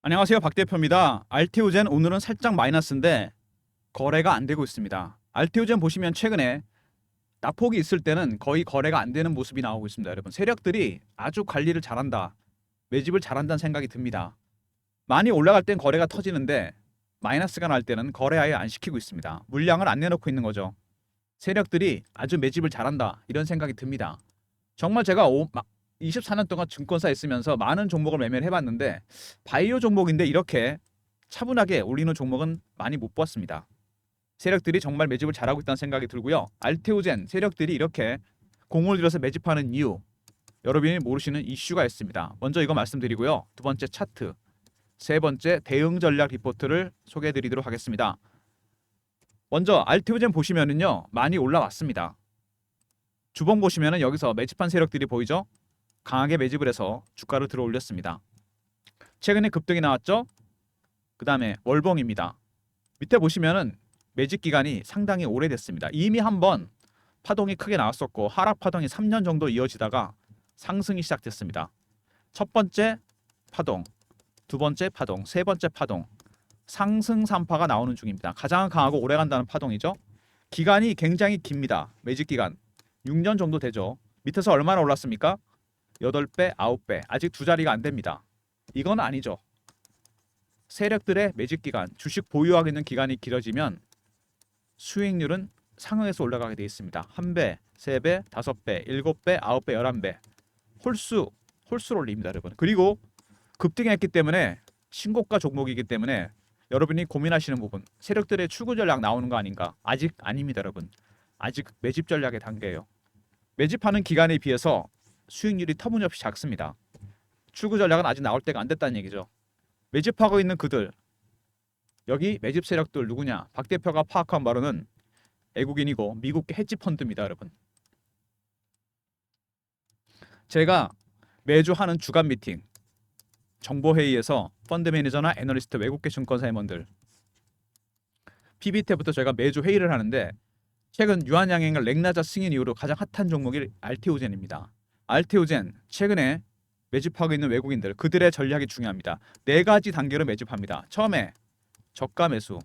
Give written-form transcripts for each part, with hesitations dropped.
안녕하세요. 박 대표입니다. 알테오젠 오늘은 살짝 마이너스인데 거래가 안 되고 있습니다. 알테오젠 보시면 최근에 낙폭이 있을 때는 거의 거래가 안 되는 모습이 나오고 있습니다. 여러분, 세력들이 아주 관리를 잘한다, 매집을 잘한다는 생각이 듭니다. 많이 올라갈 땐 거래가 터지는데 마이너스가 날 때는 거래 아예 안 시키고 있습니다. 물량을 안 내놓고 있는 거죠. 세력들이 아주 매집을 잘한다, 이런 생각이 듭니다. 정말 제가 24년 동안 증권사에 있으면서 많은 종목을 매매를 해봤는데 바이오 종목인데 이렇게 차분하게 올리는 종목은 많이 못 봤습니다. 세력들이 정말 매집을 잘하고 있다는 생각이 들고요. 알테오젠 세력들이 이렇게 공을 들여서 매집하는 이유, 여러분이 모르시는 이슈가 있습니다. 먼저 이거 말씀드리고요. 두 번째 차트, 세 번째 대응 전략 리포트를 소개해드리도록 하겠습니다. 먼저 알테오젠 보시면은요, 많이 올라왔습니다. 주봉 보시면은 여기서 매집한 세력들이 보이죠? 강하게 매집을 해서 주가를 들어 올렸습니다. 최근에 급등이 나왔죠? 그 다음에 월봉입니다. 밑에 보시면은 매집 기간이 상당히 오래됐습니다. 이미 한번 파동이 크게 나왔었고 하락 파동이 3년 정도 이어지다가 상승이 시작됐습니다. 첫 번째 파동, 두 번째 파동, 세 번째 파동, 상승 3파가 나오는 중입니다. 가장 강하고 오래간다는 파동이죠. 기간이 굉장히 깁니다. 매집 기간 6년 정도 되죠. 밑에서 얼마나 올랐습니까? 8배, 9배. 아직 두 자리가 안 됩니다. 이건 아니죠. 세력들의 매집 기간, 주식 보유하고 있는 기간이 길어지면 수익률은 상응해서 올라가게 되어 있습니다. 1배, 3배, 5배, 7배, 9배, 11배. 홀수로 올립니다, 여러분. 그리고 급등했기 때문에 신고가 종목이기 때문에 여러분이 고민하시는 부분, 세력들의 출구 전략 나오는 거 아닌가? 아직 아닙니다, 여러분. 아직 매집 전략의 단계예요. 매집하는 기간에 비해서 수익률이 터무니없이 작습니다. 출구 전략은 아직 나올 때가 안 됐다는 얘기죠. 매집하고 있는 그들, 여기 매집 세력들 누구냐? 박 대표가 파악한 바로는 외국인이고 미국 헤지 펀드입니다, 여러분. 제가 매주 하는 주간 미팅, 정보회의에서 펀드 매니저나 애널리스트, 외국계 증권사 임원들 PB 때부터 저희가 매주 회의를 하는데 최근 유한양행과 렉나자 승인 이후로 가장 핫한 종목이 알테오젠입니다. 알테오젠 최근에 매집하고 있는 외국인들, 그들의 전략이 중요합니다. 네 가지 단계로 매집합니다. 처음에 저가 매수,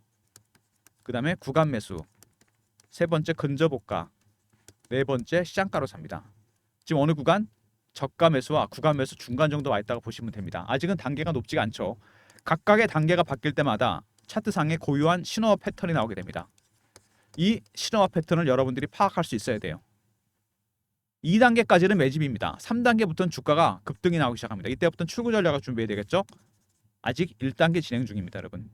그 다음에 구간 매수, 세 번째 근저보가, 네 번째 시장가로 삽니다. 지금 어느 구간? 저가 매수와 구간 매수 중간 정도 와 있다고 보시면 됩니다. 아직은 단계가 높지가 않죠. 각각의 단계가 바뀔 때마다 차트상에 고유한 신호와 패턴이 나오게 됩니다. 이 신호와 패턴을 여러분들이 파악할 수 있어야 돼요. 2단계까지는 매집입니다. 3단계부터는 주가가 급등이 나오기 시작합니다. 이때부터는 출구 전략을 준비해야 되겠죠? 아직 1단계 진행 중입니다, 여러분.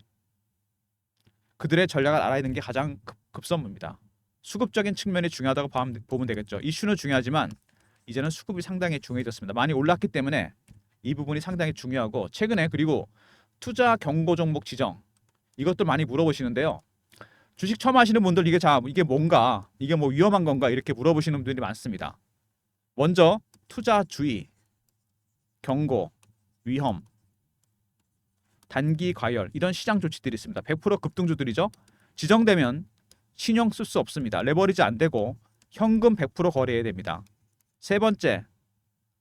그들의 전략을 알아야 되는 게 가장 급선무입니다. 수급적인 측면이 중요하다고 보면 되겠죠. 이슈는 중요하지만 이제는 수급이 상당히 중요해졌습니다. 많이 올랐기 때문에 이 부분이 상당히 중요하고, 최근에 그리고 투자 경고 종목 지정, 이것도 많이 물어보시는데요. 주식 처음 하시는 분들 이게 뭔가, 이게 뭐 위험한 건가 이렇게 물어보시는 분들이 많습니다. 먼저 투자 주의, 경고, 위험, 단기 과열, 이런 시장 조치들이 있습니다. 100% 급등주들이죠. 지정되면 신용 쓸 수 없습니다. 레버리지 안 되고 현금 100% 거래해야 됩니다. 세 번째,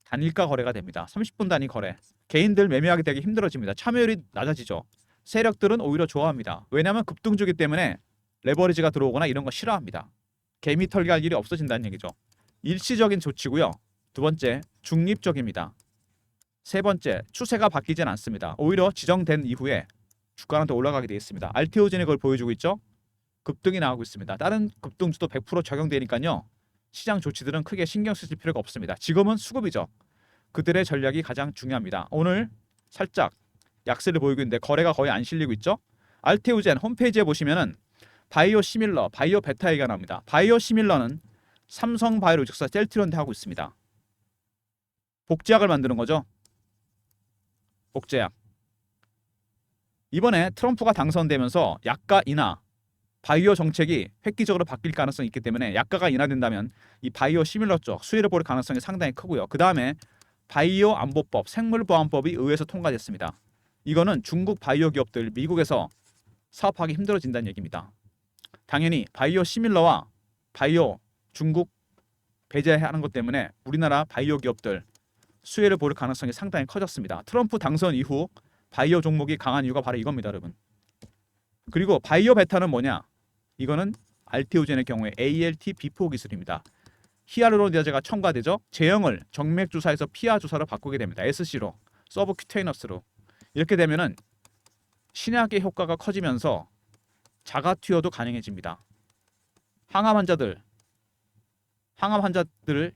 단일가 거래가 됩니다. 30분 단위 거래. 개인들 매매하기 되게 힘들어집니다. 참여율이 낮아지죠. 세력들은 오히려 좋아합니다. 왜냐하면 급등주기 때문에 레버리지가 들어오거나 이런 거 싫어합니다. 개미 털기할 일이 없어진다는 얘기죠. 일시적인 조치고요. 두 번째, 중립적입니다. 세 번째, 추세가 바뀌진 않습니다. 오히려 지정된 이후에 주가는 더 올라가게 되어 있습니다. 알테오젠이 그걸 보여주고 있죠. 급등이 나오고 있습니다. 다른 급등주도 100% 적용되니까요. 시장 조치들은 크게 신경 쓰실 필요가 없습니다. 지금은 수급이죠. 그들의 전략이 가장 중요합니다. 오늘 살짝 약세를 보이고 있는데 거래가 거의 안 실리고 있죠. 알테오젠 홈페이지에 보시면은 바이오 시밀러, 바이오 베타 얘기가 나옵니다. 바이오 시밀러는 삼성바이오로직스와 셀트리온도 하고 있습니다. 복제약을 만드는 거죠. 복제약. 이번에 트럼프가 당선되면서 약가 인하, 바이오 정책이 획기적으로 바뀔 가능성이 있기 때문에 약가가 인하된다면 이 바이오 시밀러 쪽 수혜를 볼 가능성이 상당히 크고요. 그 다음에 바이오 안보법, 생물보안법이 의회에서 통과됐습니다. 이거는 중국 바이오 기업들 미국에서 사업하기 힘들어진다는 얘기입니다. 당연히 바이오 시밀러와 바이오 중국 배제하는 것 때문에 우리나라 바이오 기업들 수혜를 볼 가능성이 상당히 커졌습니다. 트럼프 당선 이후 바이오 종목이 강한 이유가 바로 이겁니다, 여러분. 그리고 바이오 베타는 뭐냐? 이거는 알테오젠의 경우에 ALT 비포 기술입니다. 히알루론니다제가 첨가되죠. 제형을 정맥 주사에서 피하 주사로 바꾸게 됩니다. SC로, 서브큐테이너스로. 이렇게 되면은 신약의 효과가 커지면서 자가 투여도 가능해집니다. 항암 환자들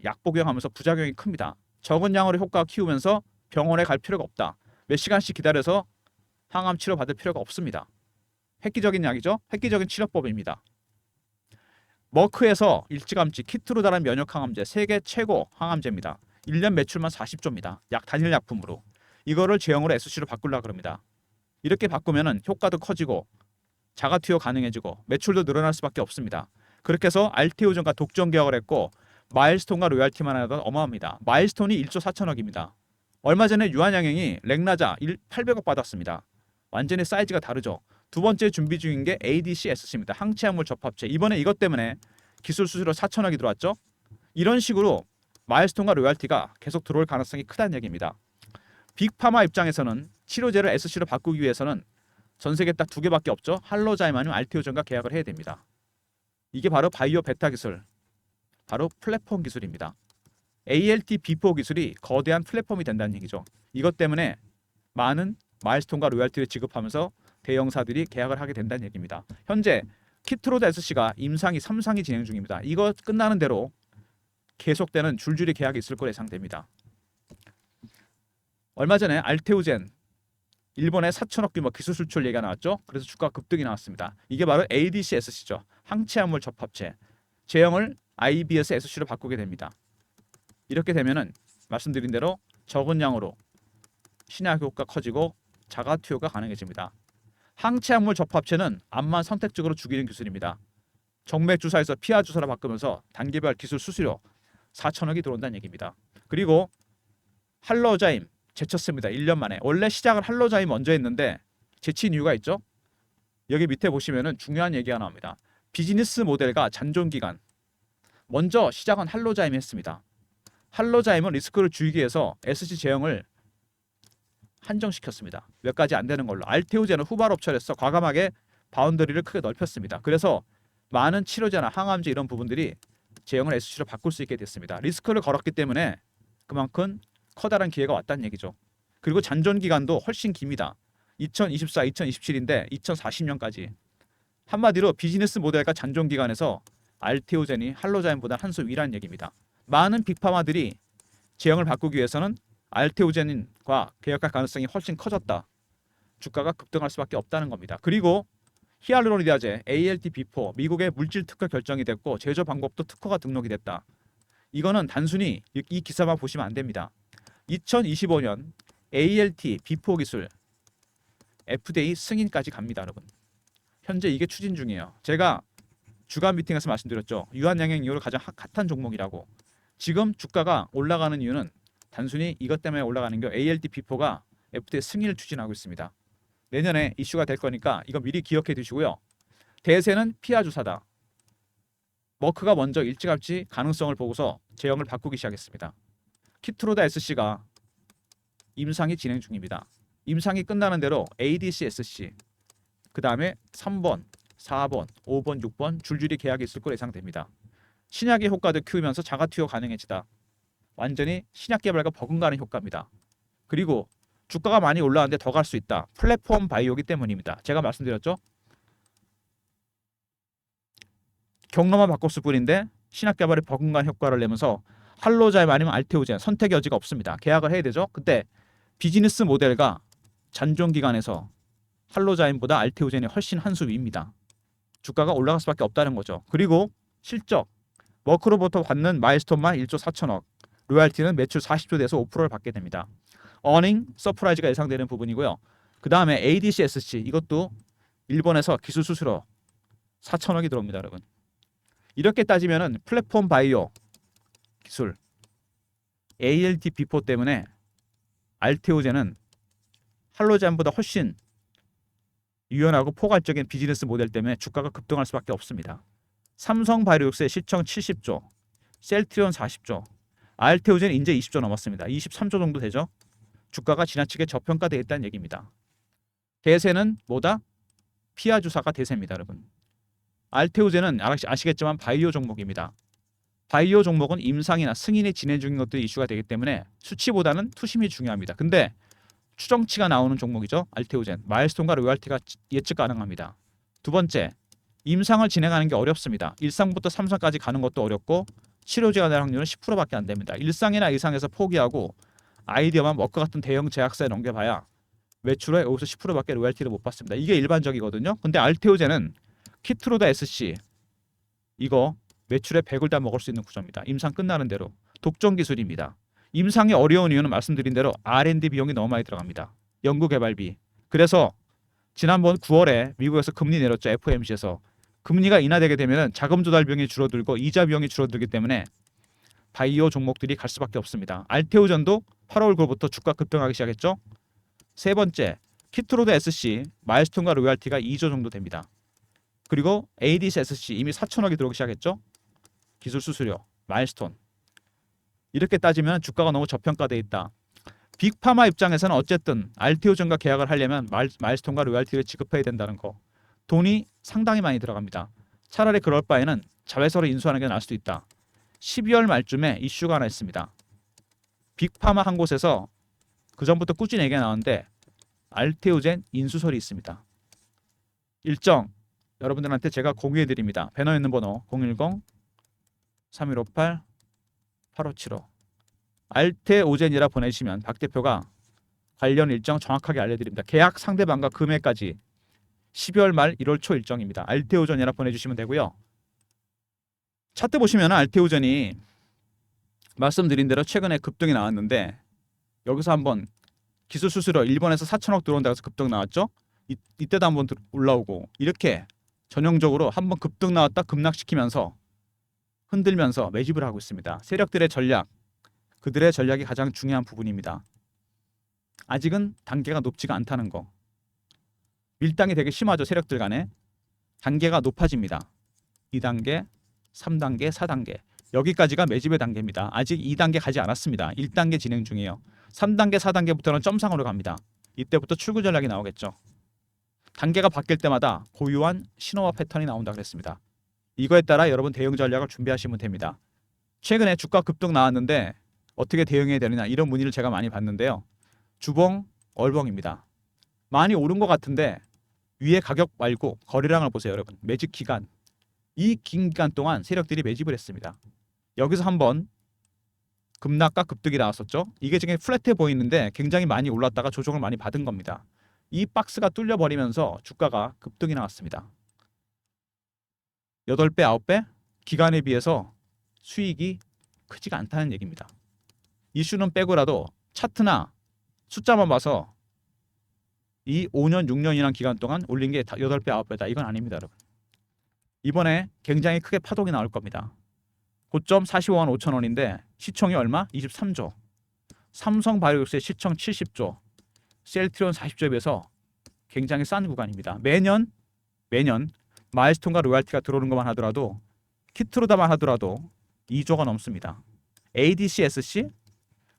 약 복용하면서 부작용이 큽니다. 적은 양으로 효과가 키우면서 병원에 갈 필요가 없다. 몇 시간씩 기다려서 항암 치료 받을 필요가 없습니다. 획기적인 약이죠. 획기적인 치료법입니다. 머크에서 일찌감치 키트루다라는 면역 항암제, 세계 최고 항암제입니다. 1년 매출만 40조입니다. 약 단일 약품으로. 이거를 제형으로 SC로 바꾸려고 그럽니다. 이렇게 바꾸면은 효과도 커지고 자가 투여 가능해지고 매출도 늘어날 수밖에 없습니다. 그렇게 해서 알테오젠과 독점 계약을 했고 마일스톤과 로얄티만 하던 어마어마합니다. 마일스톤이 1조 4천억입니다. 얼마 전에 유한양행이 렉나자 800억 받았습니다. 완전히 사이즈가 다르죠. 두 번째 준비 중인 게 ADC-SC입니다. 항체약물 접합체. 이번에 이것 때문에 기술 수수료 4천억이 들어왔죠. 이런 식으로 마일스톤과 로얄티가 계속 들어올 가능성이 크다는 얘기입니다. 빅파마 입장에서는 치료제를 SC로 바꾸기 위해서는 전 세계 딱 두 개밖에 없죠. 할로자임 아니면 알테오젠과 계약을 해야 됩니다. 이게 바로 바이오 베타 기술, 바로 플랫폼 기술입니다. ALT B4 기술이 거대한 플랫폼이 된다는 얘기죠. 이것 때문에 많은 마일스톤과 로얄티를 지급하면서 대형사들이 계약을 하게 된다는 얘기입니다. 현재 키트로드 SC가 임상이 3상이 진행 중입니다. 이거 끝나는 대로 계속되는 줄줄이 계약이 있을 거로 예상됩니다. 얼마 전에 알테오젠 일본의 4천억 규모 기술 수출 얘기가 나왔죠. 그래서 주가 급등이 나왔습니다. 이게 바로 ADC-SC죠. 항체약물 접합체. 제형을 IBS-SC로 바꾸게 됩니다. 이렇게 되면은 말씀드린 대로 적은 양으로 신약 효과 커지고 자가 투여가 가능해집니다. 항체약물 접합체는 암만 선택적으로 죽이는 기술입니다. 정맥 주사에서 피하 주사로 바꾸면서 단계별 기술 수수료 4천억이 들어온다는 얘기입니다. 그리고 할로자임 제쳤습니다. 1년 만에. 원래 시작을 할로자임 먼저 했는데 제친 이유가 있죠. 여기 밑에 보시면은 중요한 얘기가 나옵니다. 비즈니스 모델과 잔존 기간. 먼저 시작은 할로자임이 했습니다. 할로자임은 리스크를 줄이기 위해서 SC 제형을 한정시켰습니다. 몇 가지 안 되는 걸로. 알테오젠은 후발 옵션에서 과감하게 바운더리를 크게 넓혔습니다. 그래서 많은 치료제나 항암제 이런 부분들이 제형을 SC로 바꿀 수 있게 됐습니다. 리스크를 걸었기 때문에 그만큼 커다란 기회가 왔다는 얘기죠. 그리고 잔존 기간도 훨씬 깁니다. 2024, 2027인데 2040년까지. 한마디로 비즈니스 모델과 잔존 기간에서 알테오젠이 할로자임보다 한 수 위라는 얘기입니다. 많은 빅파마들이 제형을 바꾸기 위해서는 알테오젠과 계약할 가능성이 훨씬 커졌다. 주가가 급등할 수밖에 없다는 겁니다. 그리고 히알루론니다제 ALT B4 미국의 물질 특허 결정이 됐고 제조 방법도 특허가 등록이 됐다. 이거는 단순히 이 기사만 보시면 안 됩니다. 2025년 ALT B4 기술 FDA 승인까지 갑니다, 여러분. 현재 이게 추진 중이에요. 제가 주간 미팅에서 말씀드렸죠. 유한양행 이후로 가장 핫한 종목이라고. 지금 주가가 올라가는 이유는 단순히 이것 때문에 올라가는 게 ALT B4가 FDA 승인을 추진하고 있습니다. 내년에 이슈가 될 거니까 이거 미리 기억해 두시고요. 대세는 피하 주사다. 머크가 먼저 일찌감치 가능성을 보고서 제형을 바꾸기 시작했습니다. 키트로다 SC가 임상이 진행 중입니다. 임상이 끝나는 대로 ADC-SC, 그 다음에 3번, 4번, 5번, 6번 줄줄이 계약이 있을 거로 예상됩니다. 신약의 효과도 키우면서 자가 투여 가능해지다. 완전히 신약 개발과 버금가는 효과입니다. 그리고 주가가 많이 올라왔는데 더 갈 수 있다. 플랫폼 바이오기 때문입니다. 제가 말씀드렸죠. 경로만 바꿨을 뿐인데 신약 개발에 버금가는 효과를 내면서 할로자임 아니면 알테오젠 선택의 여지가 없습니다. 계약을 해야 되죠. 그때 비즈니스 모델과 잔존 기간에서 할로자임보다 알테오젠이 훨씬 한 수 위입니다. 주가가 올라갈 수밖에 없다는 거죠. 그리고 실적 머크로부터 받는 마일스톤만 1조 4천억, 로얄티는 매출 40조 돼서 5%를 받게 됩니다. 어닝 서프라이즈가 예상되는 부분이고요. 그 다음에 ADC-SC 이것도 일본에서 기술 수수료 4천억이 들어옵니다, 여러분. 이렇게 따지면은 플랫폼 바이오 기술 ALT B4 때문에 알테오젠은 할로자임보다 훨씬 유연하고 포괄적인 비즈니스 모델 때문에 주가가 급등할 수밖에 없습니다. 삼성바이오로직스의 시총 70조, 셀트리온 40조, 알테오젠 이제 20조 넘었습니다. 23조 정도 되죠. 주가가 지나치게 저평가되어 있다는 얘기입니다. 대세는 뭐다? 피하 주사가 대세입니다, 여러분. 알테오젠은 아시겠지만 바이오 종목입니다. 바이오 종목은 임상이나 승인이 진행 중인 것들이 이슈가 되기 때문에 수치보다는 투심이 중요합니다. 근데 추정치가 나오는 종목이죠. 알테오젠. 마일스톤과 로열티가 예측 가능합니다. 두 번째, 임상을 진행하는 게 어렵습니다. 1상부터 3상까지 가는 것도 어렵고 치료제가 될 확률은 10%밖에 안 됩니다. 1상이나 2상에서 포기하고 아이디어만 먹과 같은 대형 제약사에 넘겨봐야 매출에 여기서 10%밖에 로열티를 못 받습니다. 이게 일반적이거든요. 근데 알테오젠은 키트로다 SC 이거 매출의 100을 다 먹을 수 있는 구조입니다. 임상 끝나는 대로. 독점 기술입니다. 임상이 어려운 이유는 말씀드린 대로 R&D 비용이 너무 많이 들어갑니다. 연구개발비. 그래서 지난번 9월에 미국에서 금리 내렸죠. FOMC에서. 금리가 인하되게 되면 자금 조달 비용이 줄어들고 이자 비용이 줄어들기 때문에 바이오 종목들이 갈 수밖에 없습니다. 알테오전도 8월 9일부터 주가 급등하기 시작했죠. 세 번째, 키트로드 SC, 마일스톤과 로열티가 2조 정도 됩니다. 그리고 ADC SC 이미 4천억이 들어오기 시작했죠. 기술 수수료, 마일스톤. 이렇게 따지면 주가가 너무 저평가돼 있다. 빅파마 입장에서는 어쨌든 알테오전과 계약을 하려면 마일스톤과 로열티를 지급해야 된다는 거. 돈이 상당히 많이 들어갑니다. 차라리 그럴 바에는 자회사로 인수하는 게 나을 수도 있다. 12월 말쯤에 이슈가 하나 있습니다. 빅파마 한 곳에서 그 전부터 꾸준히 얘기가 나오는데 알테오젠 인수설이 있습니다. 일정 여러분들한테 제가 공유해 드립니다. 배너에 있는 번호 010-3158-8575 알테오젠이라 보내주시면 박 대표가 관련 일정 정확하게 알려드립니다. 계약 상대방과 금액까지 12월 말 1월 초 일정입니다. 알테오젠이라 보내주시면 되고요. 차트 보시면 알테오젠이 말씀드린 대로 최근에 급등이 나왔는데 여기서 한번 기술 수수료 일본에서 4천억 들어온다고 해서 급등 나왔죠. 이때도 한번 올라오고 이렇게 전형적으로 한번 급등 나왔다 급락시키면서 흔들면서 매집을 하고 있습니다. 세력들의 전략, 그들의 전략이 가장 중요한 부분입니다. 아직은 단계가 높지가 않다는 거. 밀당이 되게 심하죠. 세력들 간에. 단계가 높아집니다. 2단계, 3단계, 4단계. 여기까지가 매집의 단계입니다. 아직 2단계 가지 않았습니다. 1단계 진행 중이에요. 3단계, 4단계부터는 점상으로 갑니다. 이때부터 출구 전략이 나오겠죠. 단계가 바뀔 때마다 고유한 신호와 패턴이 나온다 그랬습니다. 이거에 따라 여러분 대응 전략을 준비하시면 됩니다. 최근에 주가 급등 나왔는데 어떻게 대응해야 되느냐 이런 문의를 제가 많이 받는데요. 주봉, 얼봉입니다. 많이 오른 것 같은데 위에 가격 말고 거래량을 보세요. 여러분. 매집 기간. 이 긴 기간 동안 세력들이 매집을 했습니다. 여기서 한번 급락과 급등이 나왔었죠. 이게 지금 플랫해 보이는데 굉장히 많이 올랐다가 조정을 많이 받은 겁니다. 이 박스가 뚫려버리면서 주가가 급등이 나왔습니다. 8배, 9배? 기간에 비해서 수익이 크지가 않다는 얘기입니다. 이슈는 빼고라도 차트나 숫자만 봐서 이 5년, 6년이라는 기간 동안 올린 게 8배, 9배다. 이건 아닙니다, 여러분. 이번에 굉장히 크게 파동이 나올 겁니다. 고점 45만 5천 원인데 시총이 얼마? 23조. 삼성바이오닉스의 시총 70조. 셀트리온 40조에 비해서 굉장히 싼 구간입니다. 매년 마일스톤과 로열티가 들어오는 것만 하더라도 키트로다만 하더라도 2조가 넘습니다. ADC SC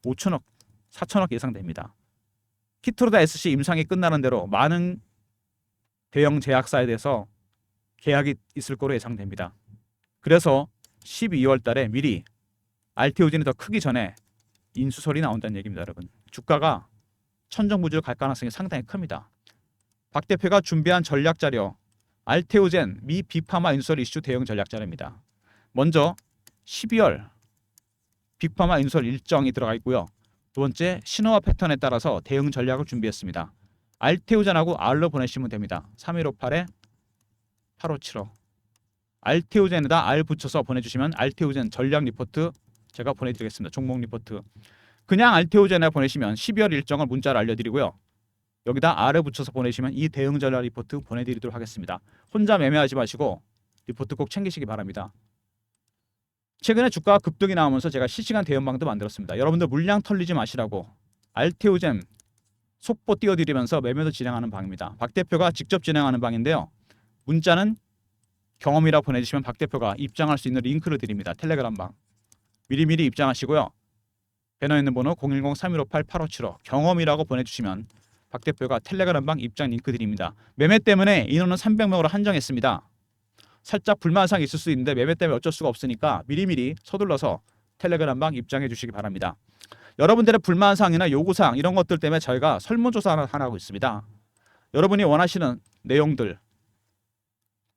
5천억, 4천억 예상됩니다. 키트로다 SC 임상이 끝나는 대로 많은 대형 제약사에 대해서 계약이 있을 거로 예상됩니다. 그래서 12월 달에 미리 알테오젠이 더 크기 전에 인수설이 나온다는 얘기입니다, 여러분. 주가가 천정부지로 갈 가능성이 상당히 큽니다. 박 대표가 준비한 전략 자료, 알테오젠 미 빅파마 인수설 이슈 대응 전략 자료입니다. 먼저 12월 빅파마 인수설 일정이 들어가 있고요. 두 번째, 신호와 패턴에 따라서 대응 전략을 준비했습니다. 알테오젠하고 R로 보내시면 됩니다. 3158-8575 알테오젠에다 R 붙여서 보내주시면 알테오젠 전략 리포트 제가 보내드리겠습니다. 종목 리포트. 그냥 알테오젠에 보내시면 12월 일정을 문자로 알려드리고요. 여기다 R을 붙여서 보내시면 이 대응 전략 리포트 보내드리도록 하겠습니다. 혼자 매매하지 마시고 리포트 꼭 챙기시기 바랍니다. 최근에 주가가 급등이 나오면서 제가 실시간 대응방도 만들었습니다. 여러분들 물량 털리지 마시라고 알테오젠 속보 띄워드리면서 매매도 진행하는 방입니다. 박 대표가 직접 진행하는 방인데요. 문자는 경험이라 보내주시면 박 대표가 입장할 수 있는 링크를 드립니다. 텔레그램 방. 미리미리 입장하시고요. 배너에 있는 번호 010-3158-8575 경험이라고 보내주시면 박 대표가 텔레그램방 입장 링크 드립니다. 매매 때문에 인원은 300명으로 한정했습니다. 살짝 불만사항이 있을 수 있는데 매매 때문에 어쩔 수가 없으니까 미리미리 서둘러서 텔레그램방 입장해 주시기 바랍니다. 여러분들의 불만사항이나 요구사항 이런 것들 때문에 저희가 설문조사 하나 하고 있습니다. 여러분이 원하시는 내용들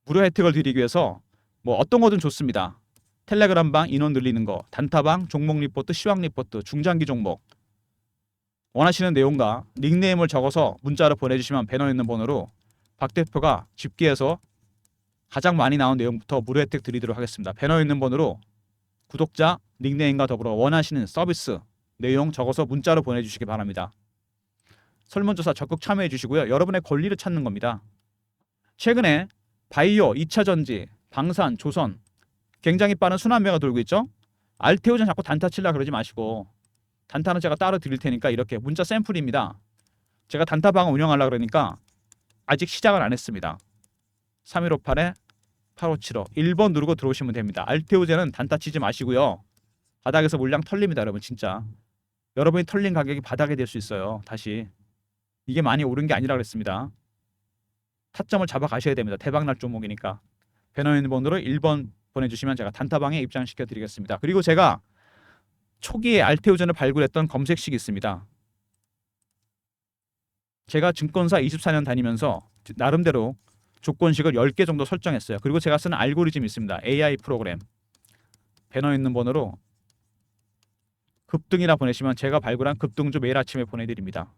무료 혜택을 드리기 위해서 뭐 어떤 거든 좋습니다. 텔레그램방 인원 늘리는 거, 단타방 종목 리포트, 시황 리포트, 중장기 종목 원하시는 내용과 닉네임을 적어서 문자로 보내주시면 배너에 있는 번호로 박 대표가 집계해서 가장 많이 나온 내용부터 무료 혜택 드리도록 하겠습니다. 배너에 있는 번호로 구독자 닉네임과 더불어 원하시는 서비스 내용 적어서 문자로 보내주시기 바랍니다. 설문조사 적극 참여해 주시고요. 여러분의 권리를 찾는 겁니다. 최근에 바이오, 2차전지, 방산, 조선 굉장히 빠른 순환매가 돌고 있죠. 알테오젠 자꾸 단타 치려고 그러지 마시고 단타는 제가 따로 드릴 테니까 이렇게 문자 샘플입니다. 제가 단타방을 운영하려고 그러니까 아직 시작을 안 했습니다. 3158에 8575 1번 누르고 들어오시면 됩니다. 알테오젠은 단타 치지 마시고요. 바닥에서 물량 털립니다. 여러분 진짜. 여러분이 털린 가격이 바닥에 될 수 있어요. 다시. 이게 많이 오른 게 아니라 그랬습니다. 타점을 잡아 가셔야 됩니다. 대박날 종목이니까. 배너에 있는 번호로 1번 보내주시면 제가 단타방에 입장시켜 드리겠습니다. 그리고 제가 초기에 알테오젠을 발굴했던 검색식이 있습니다. 제가 증권사 24년 다니면서 나름대로 조건식을 10개 정도 설정했어요. 그리고 제가 쓰는 알고리즘이 있습니다. AI 프로그램. 배너에 있는 번호로 급등이라 보내시면 제가 발굴한 급등주 매일 아침에 보내드립니다.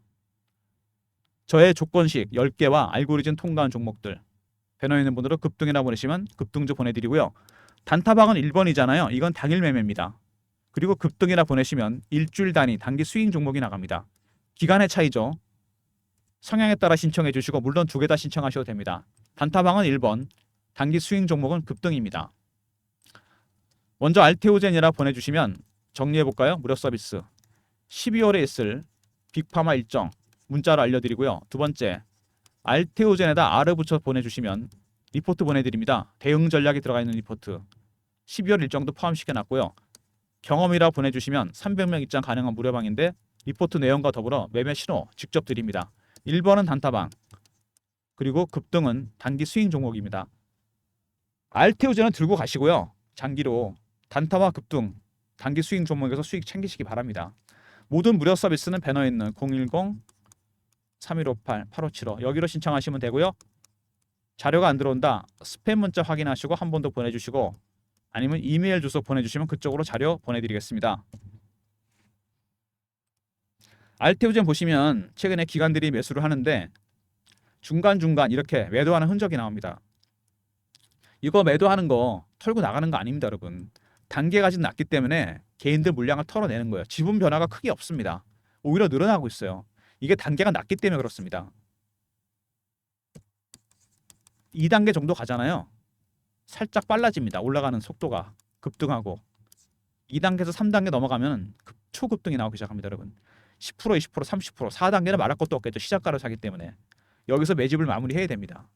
저의 조건식 10개와 알고리즘 통과한 종목들 배너에 있는 번호로 급등이라 보내시면 급등주 보내드리고요. 단타방은 1번이잖아요. 이건 당일 매매입니다. 그리고 급등이라 보내시면 일주일 단위 단기 스윙 종목이 나갑니다. 기간의 차이죠. 성향에 따라 신청해 주시고 물론 두 개 다 신청하셔도 됩니다. 단타방은 1번, 단기 스윙 종목은 급등입니다. 먼저 알테오젠이라 보내주시면 정리해볼까요? 무료 서비스 12월에 있을 빅파마 일정 문자로 알려드리고요. 두 번째 알테오젠에다 R을 붙여 보내주시면 리포트 보내드립니다. 대응 전략이 들어가 있는 리포트 12월 일정도 포함시켜놨고요. 경험이라 보내주시면 300명 입장 가능한 무료방인데 리포트 내용과 더불어 매매 신호 직접 드립니다. 1번은 단타방 그리고 급등은 단기 스윙 종목입니다. 알테오젠은 들고 가시고요. 장기로 단타와 급등 단기 스윙 종목에서 수익 챙기시기 바랍니다. 모든 무료 서비스는 배너에 있는 010-3158-8575 여기로 신청하시면 되고요. 자료가 안 들어온다. 스팸 문자 확인하시고 한 번 더 보내주시고 아니면 이메일 주소 보내주시면 그쪽으로 자료 보내드리겠습니다. 알테오젠 보시면 최근에 기관들이 매수를 하는데 중간중간 이렇게 매도하는 흔적이 나옵니다. 이거 매도하는 거 털고 나가는 거 아닙니다. 여러분. 단계가 아직 낮기 때문에 개인들 물량을 털어내는 거예요. 지분 변화가 크게 없습니다. 오히려 늘어나고 있어요. 이게 단계가 낮기 때문에 그렇습니다. 2단계 정도 가잖아요. 살짝 빨라집니다. 올라가는 속도가 급등하고 2단계에서 3단계 넘어가면 초급등이 나오기 시작합니다. 여러분 10%, 20%, 30% 4단계는 말할 것도 없겠죠. 시작가로 사기 때문에 여기서 매집을 마무리해야 됩니다.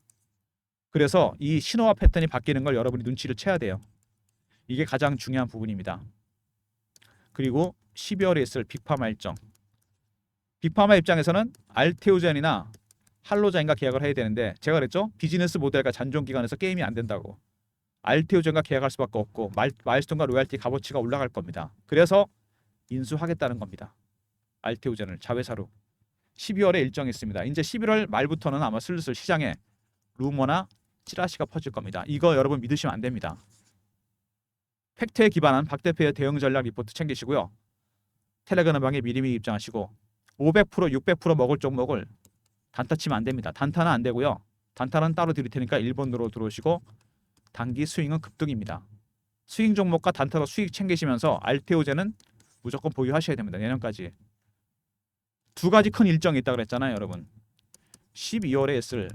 그래서 이 신호와 패턴이 바뀌는 걸 여러분이 눈치를 채야 돼요. 이게 가장 중요한 부분입니다. 그리고 12월에 있을 빅파마 일정 빅파마 입장에서는 알테오젠이나 할로자인과 계약을 해야 되는데 제가 그랬죠. 비즈니스 모델과 잔존기간에서 게임이 안 된다고. 알테오젠과 계약할 수밖에 없고 마일스톤과 로얄티 값어치가 올라갈 겁니다. 그래서 인수하겠다는 겁니다. 알테오젠을 자회사로 12월에 일정이 있습니다. 이제 11월 말부터는 아마 슬슬 시장에 루머나 찌라시가 퍼질 겁니다. 이거 여러분 믿으시면 안 됩니다. 팩트에 기반한 박 대표의 대응 전략 리포트 챙기시고요. 텔레그램방에 미리미리 입장하시고 500%, 600% 먹을 종목을 단타 치면 안 됩니다. 단타는 안 되고요. 단타는 따로 드릴 테니까 1번으로 들어오시고 단기 스윙은 급등입니다. 스윙 종목과 단타로 수익 챙기시면서 알테오젠은 무조건 보유하셔야 됩니다. 내년까지. 두 가지 큰 일정이 있다고 그랬잖아요. 여러분. 12월에 있을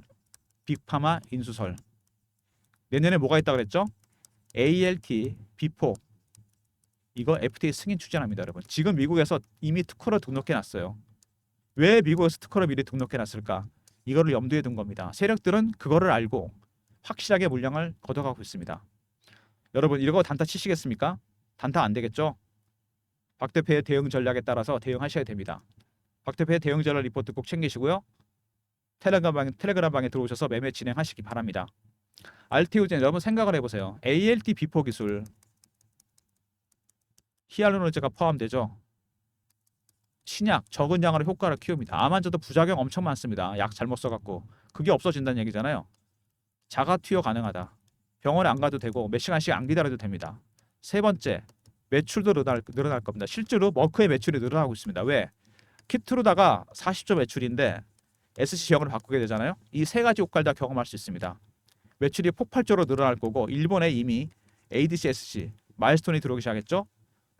빅파마 인수설. 내년에 뭐가 있다고 그랬죠? ALT, B4 이거 FTA 승인 추진합니다. 여러분. 지금 미국에서 이미 특허를 등록해놨어요. 왜 미국에서 특허를 미리 등록해놨을까? 이거를 염두에 둔 겁니다. 세력들은 그거를 알고 확실하게 물량을 걷어가고 있습니다. 여러분 이거 단타 치시겠습니까? 단타 안 되겠죠? 박 대표의 대응 전략에 따라서 대응하셔야 됩니다. 박 대표의 대응 전략 리포트 꼭 챙기시고요. 텔레그램방에 들어오셔서 매매 진행하시기 바랍니다. 알테오젠 여러분 생각을 해보세요. ALT 비포 기술 히알루론제가 포함되죠. 신약 적은 양으로 효과를 키웁니다. 암 환자도 부작용 엄청 많습니다. 약 잘못 써갖고 그게 없어진다는 얘기잖아요. 자가 투여 가능하다. 병원에 안 가도 되고 몇 시간씩 안 기다려도 됩니다. 세 번째, 매출도 늘어날 겁니다. 실제로 머크의 매출이 늘어나고 있습니다. 왜? 키트로다가 40조 매출인데 SC형으로 바꾸게 되잖아요. 이 세 가지 효과를 다 경험할 수 있습니다. 매출이 폭발적으로 늘어날 거고 일본에 이미 ADC-SC 마일스톤이 들어오기 시작했죠.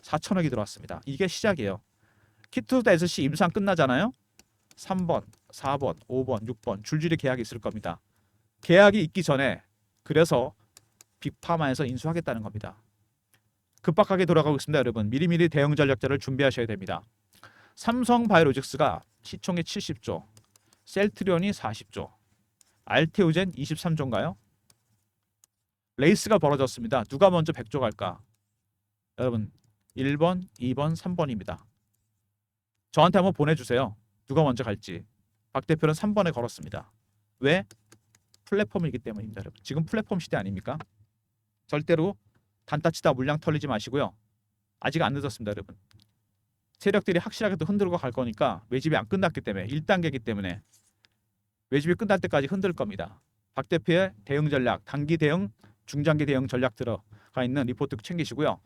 4천억이 들어왔습니다. 이게 시작이에요. 키트로다 SC 임상 끝나잖아요. 3번, 4번, 5번, 6번 줄줄이 계약이 있을 겁니다. 계약이 있기 전에 그래서 빅파마에서 인수하겠다는 겁니다. 급박하게 돌아가고 있습니다. 여러분 미리미리 대응 전략자를 준비하셔야 됩니다. 삼성바이오로직스가 시총이 70조, 셀트리온이 40조, 알테오젠 23조인가요? 레이스가 벌어졌습니다. 누가 먼저 100조 갈까? 여러분 1번, 2번, 3번입니다. 저한테 한번 보내주세요. 누가 먼저 갈지. 박 대표는 3번에 걸었습니다. 왜? 플랫폼이기 때문입니다. 여러분. 지금 플랫폼 시대 아닙니까? 절대로 단타치다 물량 털리지 마시고요. 아직 안 늦었습니다. 여러분. 세력들이 확실하게 또 흔들고 갈 거니까 매집이 안 끝났기 때문에 1단계이기 때문에 매집이 끝날 때까지 흔들 겁니다. 박 대표의 대응 전략, 단기 대응, 중장기 대응 전략 들어가 있는 리포트 챙기시고요.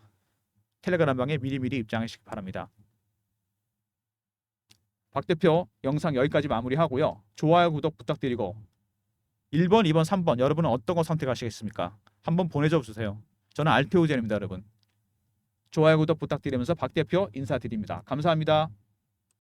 텔레그램방에 미리미리 입장하시기 바랍니다. 박 대표 영상 여기까지 마무리하고요. 좋아요, 구독 부탁드리고 1번, 2번, 3번 여러분은 어떤 거 선택하시겠습니까? 한번 보내줘 주세요. 저는 알테오젠입니다. 여러분. 좋아요, 구독 부탁드리면서 박 대표 인사드립니다. 감사합니다.